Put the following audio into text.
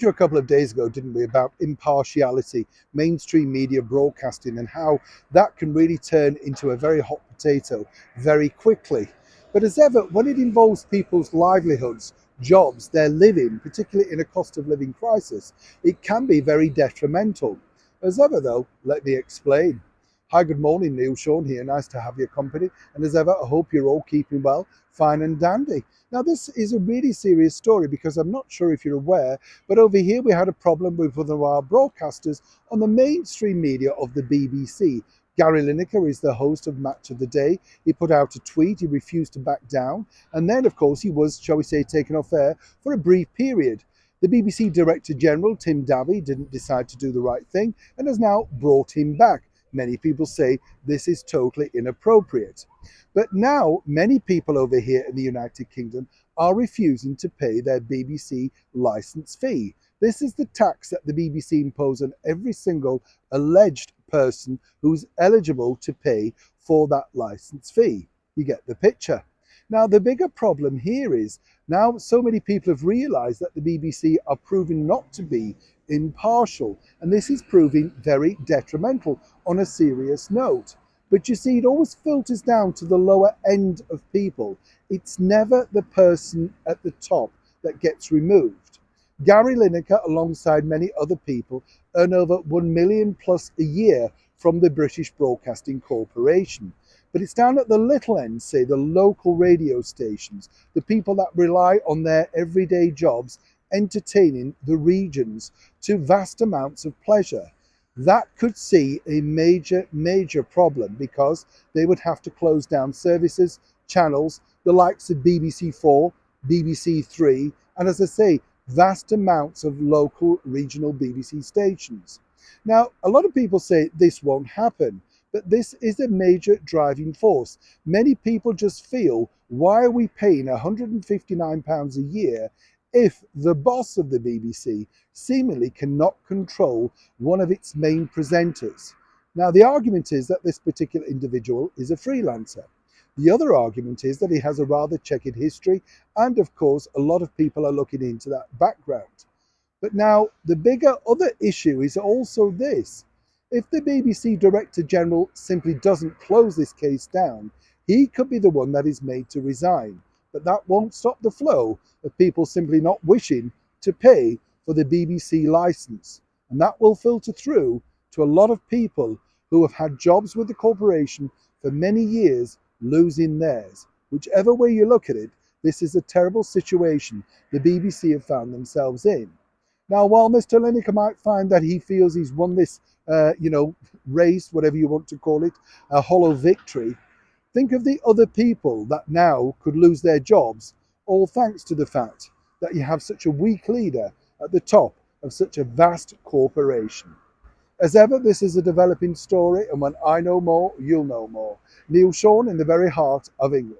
A couple of days ago, didn't we, about impartiality, mainstream media broadcasting, and how that can really turn into a very hot potato very quickly. But as ever, when it involves people's livelihoods, jobs, their living, particularly in a cost of living crisis, it can be very detrimental. As ever, though, let me explain. Hi, good morning, Neil Sean here. Nice to have your company. And as ever, I hope you're all keeping well, fine and dandy. Now, this is a really serious story because I'm not sure if you're aware, but over here we had a problem with one of our broadcasters on the mainstream media of the BBC. Gary Lineker is the host of Match of the Day. He put out a tweet, he refused to back down, and then, of course, he was, shall we say, taken off air for a brief period. The BBC Director General, Tim Davie, didn't decide to do the right thing and has now brought him back. Many people say this is totally inappropriate. But now, many people over here in the United Kingdom are refusing to pay their BBC license fee. This is the tax that the BBC impose on every single alleged person who's eligible to pay for that license fee. You get the picture. Now, the bigger problem here is now so many people have realized that the BBC are proving not to be impartial, and this is proving very detrimental on a serious note. But you see, it always filters down to the lower end of people. It's never the person at the top that gets removed. Gary Lineker, alongside many other people, earn over 1 million plus a year from the British Broadcasting Corporation. But it's down at the little end, say the local radio stations, the people that rely on their everyday jobs entertaining the regions to vast amounts of pleasure. That could see a major problem because they would have to close down services, channels, the likes of BBC 4, BBC 3, and as I say, vast amounts of local regional BBC stations. Now, a lot of people say this won't happen, but this is a major driving force. Many people just feel, why are we paying £159 a year if the boss of the BBC seemingly cannot control one of its main presenters? Now, the argument is that this particular individual is a freelancer. The other argument is that he has a rather checkered history, and of course, a lot of people are looking into that background. But now, the bigger other issue is also this. If the BBC Director General simply doesn't close this case down, he could be the one that is made to resign. But that won't stop the flow of people simply not wishing to pay for the BBC licence. And that will filter through to a lot of people who have had jobs with the corporation for many years losing theirs. Whichever way you look at it, this is a terrible situation the BBC have found themselves in. Now, while Mr. Lineker might find that he feels he's won this, race, whatever you want to call it, a hollow victory, think of the other people that now could lose their jobs, all thanks to the fact that you have such a weak leader at the top of such a vast corporation. As ever, this is a developing story, and when I know more, you'll know more. Neil Sean in the very heart of England.